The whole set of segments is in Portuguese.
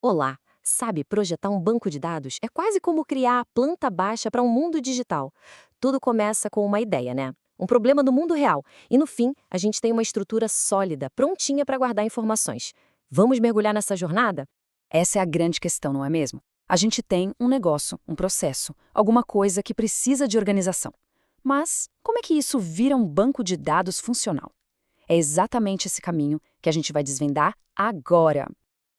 Olá! Sabe, projetar um banco de dados é quase como criar a planta baixa para um mundo digital. Tudo começa com uma ideia, né? Um problema no mundo real. E no fim, a gente tem uma estrutura sólida, prontinha para guardar informações. Vamos mergulhar nessa jornada? Essa é a grande questão, não é mesmo? A gente tem um negócio, um processo, alguma coisa que precisa de organização. Mas como é que isso vira um banco de dados funcional? É exatamente esse caminho que a gente vai desvendar agora.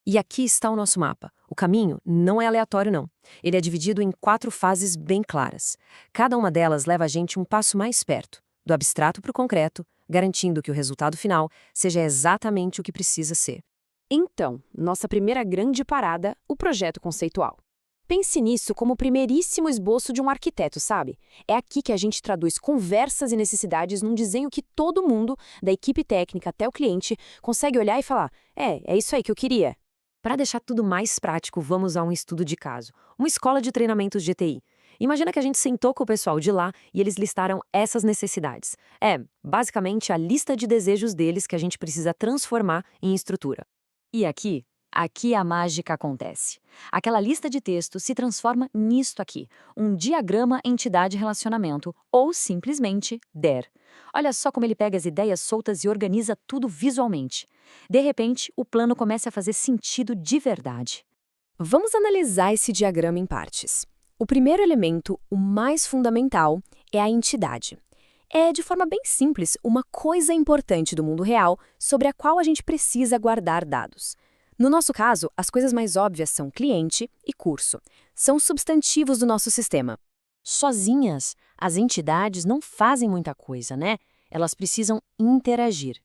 E aqui está o nosso mapa. O caminho não é aleatório, não. Ele é dividido em 4 fases bem claras. Cada uma delas leva a gente um passo mais perto, do abstrato para o concreto, garantindo que o resultado final seja exatamente o que precisa ser. Então, nossa primeira grande parada, o projeto conceitual. Pense nisso como o primeiríssimo esboço de um arquiteto, sabe? É aqui que a gente traduz conversas e necessidades num desenho que todo mundo, da equipe técnica até o cliente, consegue olhar e falar: é isso aí que eu queria. Para deixar tudo mais prático, vamos a um estudo de caso. Uma escola de treinamentos de TI. Imagina que a gente sentou com o pessoal de lá e eles listaram essas necessidades. Basicamente a lista de desejos deles que a gente precisa transformar em estrutura. E aqui a mágica acontece. Aquela lista de texto se transforma nisto aqui, um diagrama entidade-relacionamento, ou simplesmente DER. Olha só como ele pega as ideias soltas e organiza tudo visualmente. De repente, o plano começa a fazer sentido de verdade. Vamos analisar esse diagrama em partes. O primeiro elemento, o mais fundamental, é a entidade. É, de forma bem simples, uma coisa importante do mundo real sobre a qual a gente precisa guardar dados. No nosso caso, as coisas mais óbvias são cliente e curso. São substantivos do nosso sistema. Sozinhas, as entidades não fazem muita coisa, né? Elas precisam interagir.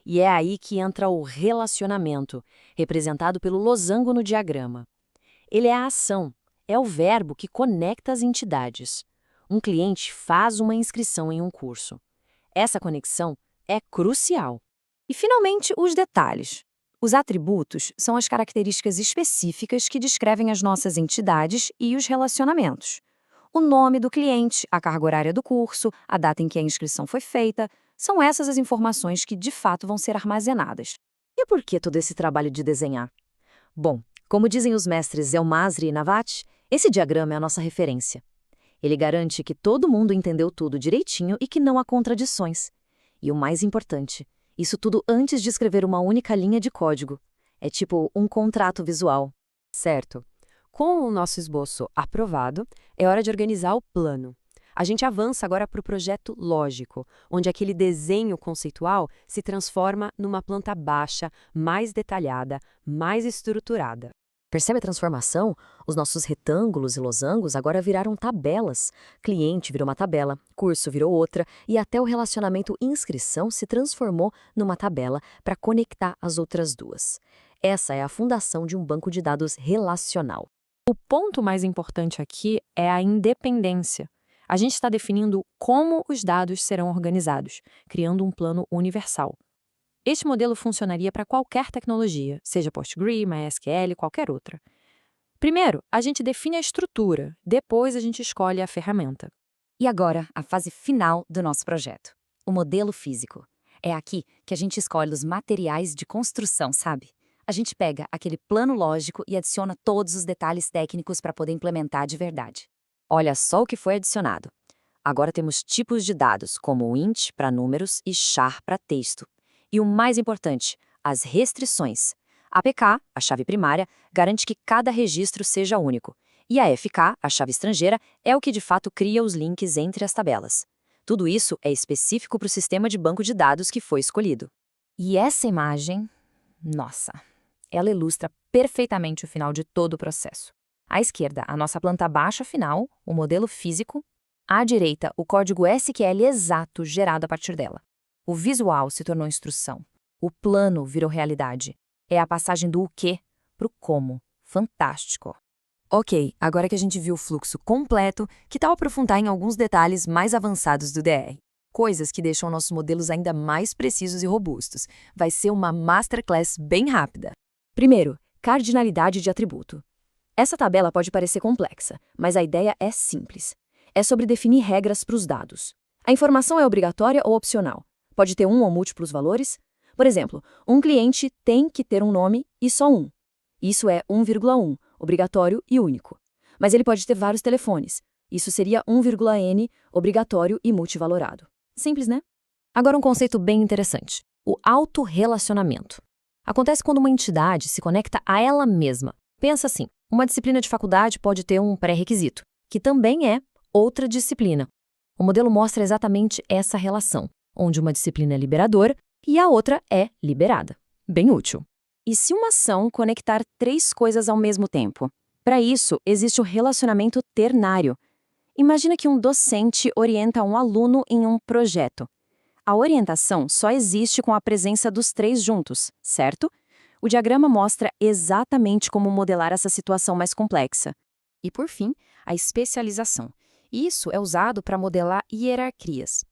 E é aí que entra o relacionamento, representado pelo losango no diagrama. Ele é a ação, é o verbo que conecta as entidades. Um cliente faz uma inscrição em um curso. Essa conexão é crucial. E, finalmente, os detalhes. Os atributos são as características específicas que descrevem as nossas entidades e os relacionamentos. O nome do cliente, a carga horária do curso, a data em que a inscrição foi feita, são essas as informações que de fato vão ser armazenadas. E por que todo esse trabalho de desenhar? Bom, como dizem os mestres El-Masri e Navate, esse diagrama é a nossa referência. Ele garante que todo mundo entendeu tudo direitinho e que não há contradições. E o mais importante, isso tudo antes de escrever uma única linha de código. É tipo um contrato visual. Certo. Com o nosso esboço aprovado, é hora de organizar o plano. A gente avança agora para o projeto lógico, onde aquele desenho conceitual se transforma numa planta baixa, mais detalhada, mais estruturada. Percebe a transformação? Os nossos retângulos e losangos agora viraram tabelas. Cliente virou uma tabela, curso virou outra, e até o relacionamento inscrição se transformou numa tabela para conectar as outras duas. Essa é a fundação de um banco de dados relacional. O ponto mais importante aqui é a independência. A gente está definindo como os dados serão organizados, criando um plano universal. Este modelo funcionaria para qualquer tecnologia, seja Postgre, MySQL, qualquer outra. Primeiro, a gente define a estrutura, depois a gente escolhe a ferramenta. E agora, a fase final do nosso projeto, o modelo físico. É aqui que a gente escolhe os materiais de construção, sabe? A gente pega aquele plano lógico e adiciona todos os detalhes técnicos para poder implementar de verdade. Olha só o que foi adicionado. Agora temos tipos de dados, como o int para números e char para texto. E o mais importante, as restrições. A APK, a chave primária, garante que cada registro seja único. E a FK, a chave estrangeira, é o que de fato cria os links entre as tabelas. Tudo isso é específico para o sistema de banco de dados que foi escolhido. E essa imagem, nossa, ela ilustra perfeitamente o final de todo o processo. À esquerda, a nossa planta baixa final, o modelo físico. À direita, o código SQL exato gerado a partir dela. O visual se tornou instrução. O plano virou realidade. É a passagem do o quê para o como. Fantástico. Ok, agora que a gente viu o fluxo completo, que tal aprofundar em alguns detalhes mais avançados do DR? Coisas que deixam nossos modelos ainda mais precisos e robustos. Vai ser uma masterclass bem rápida. Primeiro, cardinalidade de atributo. Essa tabela pode parecer complexa, mas a ideia é simples. É sobre definir regras para os dados. A informação é obrigatória ou opcional? Pode ter um ou múltiplos valores? Por exemplo, um cliente tem que ter um nome e só um. Isso é 1,1, obrigatório e único. Mas ele pode ter vários telefones. Isso seria 1,n, obrigatório e multivalorado. Simples, né? Agora um conceito bem interessante, o autorrelacionamento. Acontece quando uma entidade se conecta a ela mesma. Pensa assim, uma disciplina de faculdade pode ter um pré-requisito, que também é outra disciplina. O modelo mostra exatamente essa relação, onde uma disciplina é liberadora e a outra é liberada. Bem útil. E se uma ação conectar 3 coisas ao mesmo tempo? Para isso, existe o relacionamento ternário. Imagina que um docente orienta um aluno em um projeto. A orientação só existe com a presença dos 3 juntos, certo? O diagrama mostra exatamente como modelar essa situação mais complexa. E, por fim, a especialização. Isso é usado para modelar hierarquias.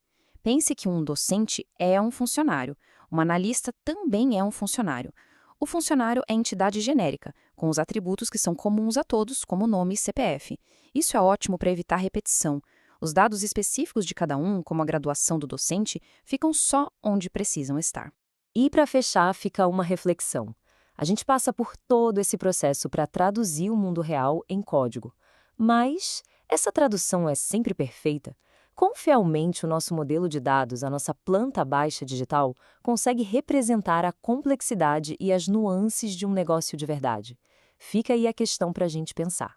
Pense que um docente é um funcionário, um analista também é um funcionário. O funcionário é entidade genérica, com os atributos que são comuns a todos, como nome e CPF. Isso é ótimo para evitar repetição. Os dados específicos de cada um, como a graduação do docente, ficam só onde precisam estar. E para fechar, fica uma reflexão. A gente passa por todo esse processo para traduzir o mundo real em código. Mas essa tradução é sempre perfeita? Quão fielmente o nosso modelo de dados, a nossa planta baixa digital, consegue representar a complexidade e as nuances de um negócio de verdade? Fica aí a questão para a gente pensar.